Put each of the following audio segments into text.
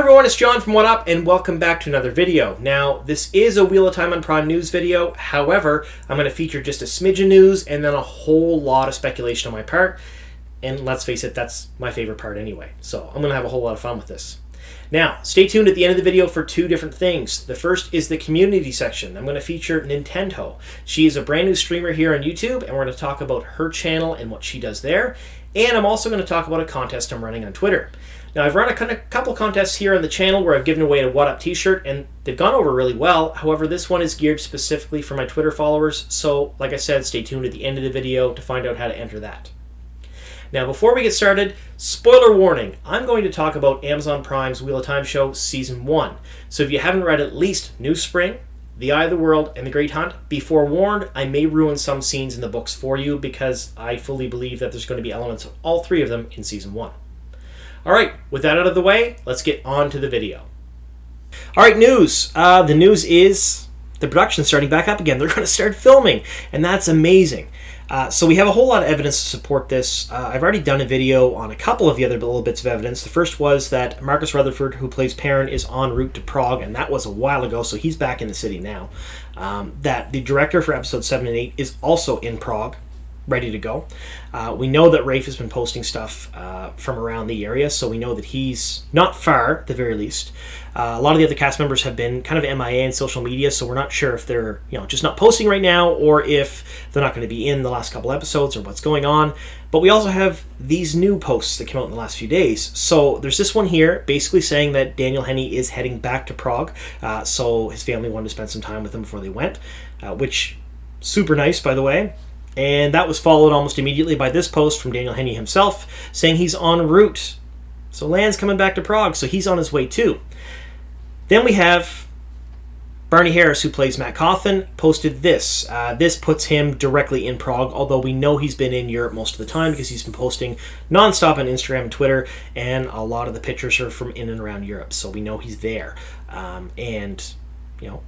everyone, it's John from What Up, and welcome back to another video. Now, this is a Wheel of Time on Prime news video. However, I'm going to feature just a smidge of news and then a whole lot of speculation on my part. And let's face it, that's my favorite part anyway. So I'm going to have a whole lot of fun with this. Now, stay tuned at the end of the video for two different things. The first is the community section. I'm going to feature Nintendo. She is a brand new streamer here on YouTube, and we're going to talk about her channel and what she does there. And I'm also going to talk about a contest I'm running on Twitter. Now, I've run a couple contests here on the channel where I've given away a What Up t-shirt, and they've gone over really well. However, this one is geared specifically for my Twitter followers, so like I said, stay tuned at the end of the video to find out how to enter that. Now, before we get started, spoiler warning, I'm going to talk about Amazon Prime's Wheel of Time show Season 1. So if you haven't read at least New Spring, The Eye of the World, and The Great Hunt, be forewarned, I may ruin some scenes in the books for you because I fully believe that there's going to be elements of all three of them in Season 1. Alright, with that out of the way, let's get on to the video. Alright, news. The news is the production's starting back up again. They're going to start filming, and that's amazing. So we have a whole lot of evidence to support this. I've already done a video on a couple of the other little bits of evidence. The first was that Marcus Rutherford, who plays Perrin, is en route to Prague, and that was a while ago, so he's back in the city now. That the director for episodes 7 and 8 is also in Prague, ready to go. We know that Rafe has been posting stuff from around the area, so we know that he's not far, at the very least. A lot of the other cast members have been kind of MIA in social media, so we're not sure if they're just not posting right now or if they're not going to be in the last couple episodes or what's going on. But we also have these new posts that came out in the last few days. So there's this one here basically saying that Daniel Henney is heading back to Prague, so his family wanted to spend some time with him before they went, which super nice, by the way. And that was followed almost immediately by this post from Daniel Henney himself saying he's en route. So Lan's coming back to Prague, so he's on his way too. Then we have Barney Harris, who plays Matt Cawthon, posted this. This puts him directly in Prague, although we know he's been in Europe most of the time because he's been posting nonstop on Instagram and Twitter, and a lot of the pictures are from in and around Europe, so we know he's there. And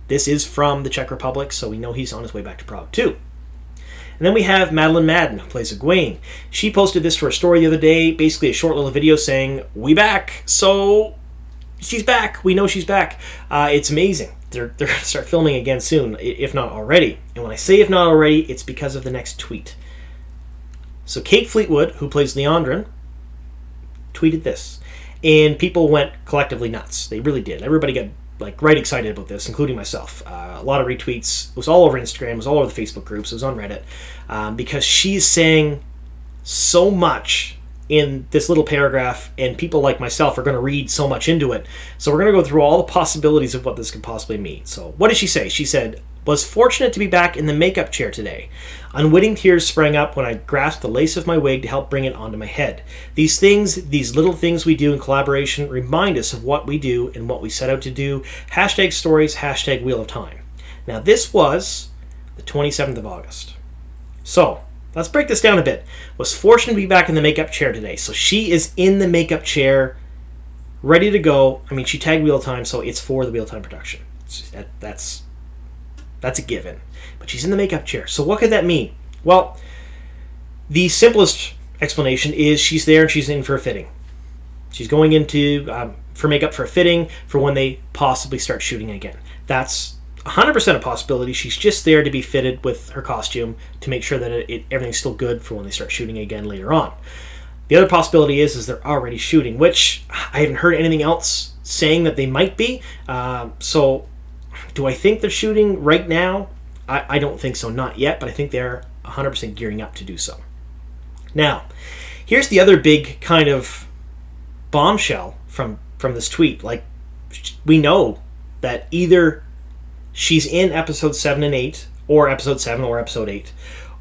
this is from the Czech Republic, so we know he's on his way back to Prague too. And then we have Madeline Madden, who plays Egwene. She posted this to her story the other day, basically a short little video saying, "We back." So she's back. We know she's back. It's amazing. They're going to start filming again soon, if not already. And when I say if not already, it's because of the next tweet. So Kate Fleetwood, who plays Leandrin, tweeted this. And people went collectively nuts. They really did. Everybody got right excited about this, including myself. A lot of retweets. It was all over Instagram. It was all over the Facebook groups. It was on Reddit. Because she's saying so much in this little paragraph, and people like myself are going to read so much into it. So we're going to go through all the possibilities of what this could possibly mean. So what did she say? She said, "Was fortunate to be back in the makeup chair today. Unwitting tears sprang up when I grasped the lace of my wig to help bring it onto my head. These things, these little things we do in collaboration remind us of what we do and what we set out to do. Hashtag stories, hashtag Wheel of Time." Now this was the 27th of August. So let's break this down a bit. Was fortunate to be back in the makeup chair today. So she is in the makeup chair, ready to go. I mean, she tagged Wheel of Time, so it's for the Wheel of Time production. That's a given. But she's in the makeup chair. So what could that mean? Well, the simplest explanation is she's there and she's in for a fitting. She's going into for makeup for a fitting for when they possibly start shooting again. That's 100% a possibility. She's just there to be fitted with her costume to make sure that everything's still good for when they start shooting again later on. The other possibility is they're already shooting, which I haven't heard anything else saying that they might be. So do I think they're shooting right now? I don't think so, not yet, but I think they're 100% gearing up to do so. Now, here's the other big kind of bombshell from this tweet. We know that either she's in episode 7 and 8, or episode 7 or episode 8,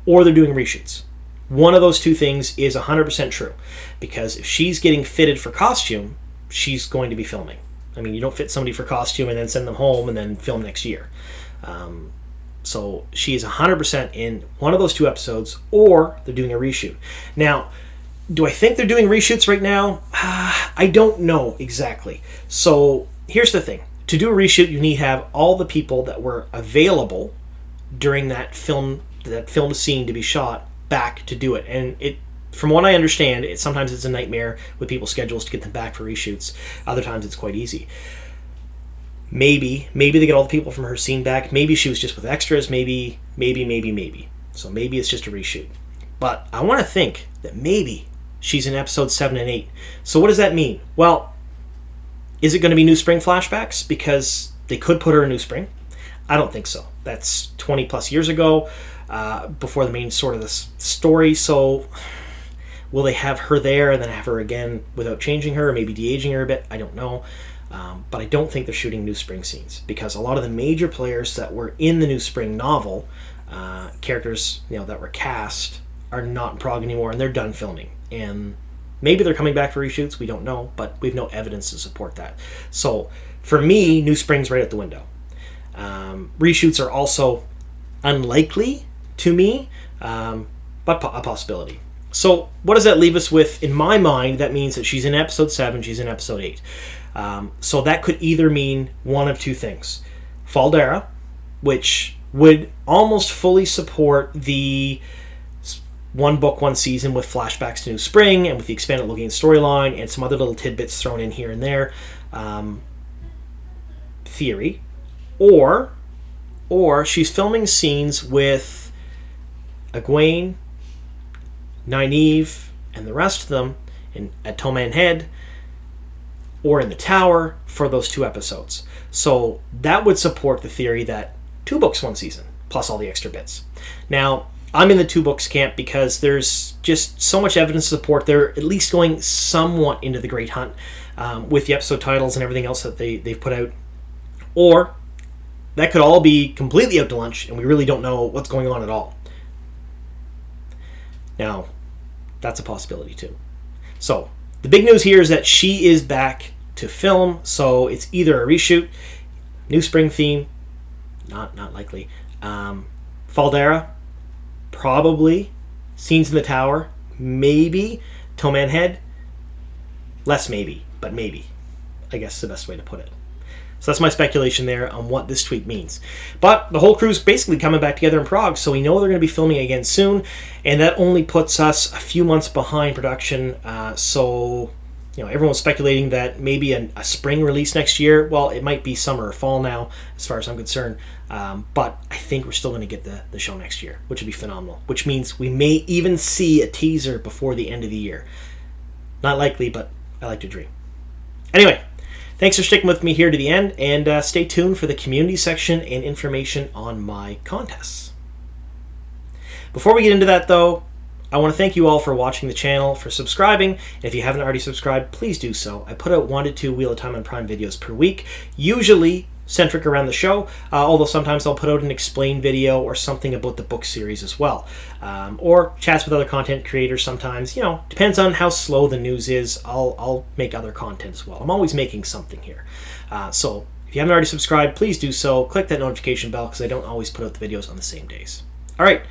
or they're doing reshoots. One of those two things is 100% true, because if she's getting fitted for costume, she's going to be filming. I mean, you don't fit somebody for costume and then send them home and then film next year. So she is 100% in one of those two episodes, or they're doing a reshoot. Now, do I think they're doing reshoots right now? I don't know exactly. So here's the thing. To do a reshoot, you need to have all the people that were available during that filmed scene to be shot back to do it. And from what I understand, sometimes it's a nightmare with people's schedules to get them back for reshoots. Other times it's quite easy. Maybe they get all the people from her scene back. Maybe she was just with extras. Maybe. So maybe it's just a reshoot. But I want to think that maybe she's in episode 7 and 8. So what does that mean? Well, is it going to be New Spring flashbacks? Because they could put her in New Spring. I don't think so. That's 20 plus years ago, before the main sort of the story. So will they have her there and then have her again without changing her, or maybe de-aging her a bit? I don't know. But I don't think they're shooting New Spring scenes, because a lot of the major players that were in the New Spring novel, characters that were cast, are not in Prague anymore, and they're done filming. And maybe they're coming back for reshoots. We don't know, but we've no evidence to support that. So for me, New Spring's right out the window. Reshoots are also unlikely to me, but a possibility. So what does that leave us with? In my mind, that means that she's in episode 7, she's in episode 8. So that could either mean one of two things. Faldera, which would almost fully support the one book, one season with flashbacks to New Spring and with the expanded Logain storyline and some other little tidbits thrown in here and there. Theory. Or she's filming scenes with Egwene, Nynaeve, and the rest of them at Toman Head or in the Tower for those 2 episodes. So that would support the theory that 2 books, 1 season, plus all the extra bits. Now, I'm in the 2 books camp because there's just so much evidence to support they're at least going somewhat into the Great Hunt, with the episode titles and everything else that they've put out. Or that could all be completely out to lunch and we really don't know what's going on at all. Now, that's a possibility too. So, the big news here is that she is back to film, so it's either a reshoot, New Spring theme, not likely, Faldera, probably, scenes in the Tower, maybe, Toman Head, less maybe, but maybe, I guess is the best way to put it. So that's my speculation there on what this tweet means. But the whole crew's basically coming back together in Prague, so we know they're going to be filming again soon, and that only puts us a few months behind production. So, everyone's speculating that maybe a spring release next year. Well, it might be summer or fall now, as far as I'm concerned. But I think we're still going to get the show next year, which would be phenomenal. Which means we may even see a teaser before the end of the year. Not likely, but I like to dream. Anyway. Thanks for sticking with me here to the end, and stay tuned for the community section and information on my contests. Before we get into that, though, I want to thank you all for watching the channel, for subscribing, and if you haven't already subscribed, please do so. I put out 1 to 2 Wheel of Time on Prime videos per week, usually centric around the show, although sometimes I'll put out an explain video or something about the book series as well. Or chats with other content creators sometimes. Depends on how slow the news is. I'll make other content as well. I'm always making something here. So if you haven't already subscribed, please do so. Click that notification bell because I don't always put out the videos on the same days. All right.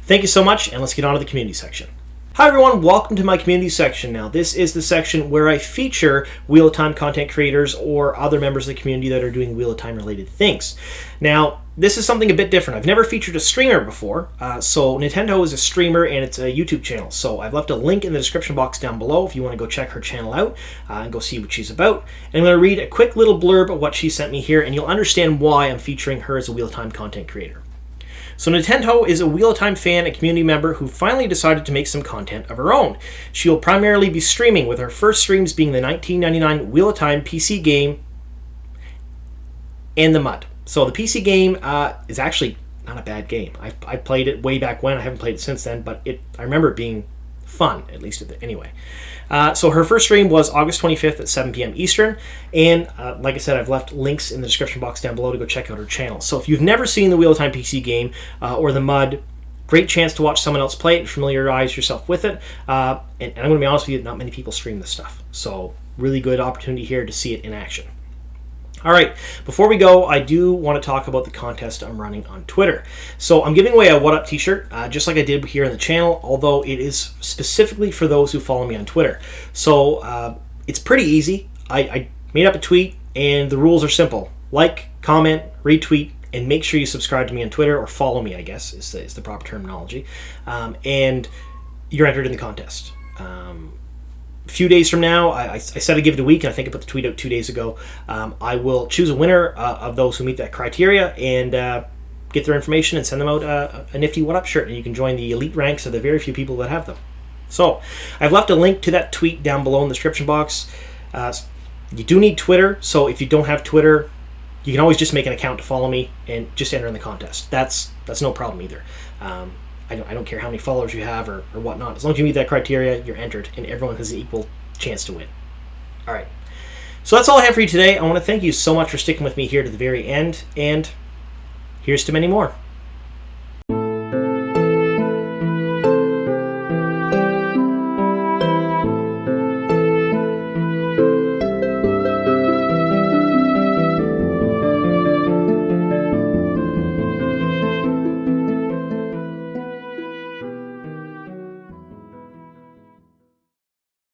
Thank you so much, and let's get on to the community section. Hi everyone, welcome to my community section. Now this is the section where I feature Wheel of Time content creators or other members of the community that are doing Wheel of Time related things. Now this is something a bit different. I've never featured a streamer before, so Nintendo is a streamer and it's a YouTube channel. So I've left a link in the description box down below if you want to go check her channel out and go see what she's about. And I'm going to read a quick little blurb of what she sent me here and you'll understand why I'm featuring her as a Wheel of Time content creator. So Nintendo is a Wheel of Time fan and community member who finally decided to make some content of her own. She will primarily be streaming, with her first streams being the 1999 Wheel of Time PC game and the Mud. So the PC game is actually not a bad game. I played it way back when. I haven't played it since then, but I remember it being fun, at least anyway. So her first stream was August 25th at 7 p.m. Eastern, and like I said, I've left links in the description box down below to go check out her channel. So if you've never seen the Wheel of Time PC game or the Mud, great chance to watch someone else play it and familiarize yourself with it. And I'm going to be honest with you, not many people stream this stuff. So really good opportunity here to see it in action. All right, before we go, I do want to talk about the contest I'm running on Twitter. So I'm giving away a What Up t-shirt, just like I did here on the channel, although it is specifically for those who follow me on Twitter. So it's pretty easy. I made up a tweet, and the rules are simple. Like, comment, retweet, and make sure you subscribe to me on Twitter, or follow me, I guess, is the proper terminology. And you're entered in the contest. A few days from now, I said I'd give it a week, and I think I put the tweet out 2 days ago. I will choose a winner of those who meet that criteria and get their information and send them out a nifty What Up shirt, and you can join the elite ranks of the very few people that have them. So I've left a link to that tweet down below in the description box. You do need Twitter, so if you don't have Twitter, you can always just make an account to follow me and just enter in the contest. That's no problem either. I don't care how many followers you have or whatnot. As long as you meet that criteria, you're entered, and everyone has an equal chance to win. All right. So that's all I have for you today. I want to thank you so much for sticking with me here to the very end, and here's to many more.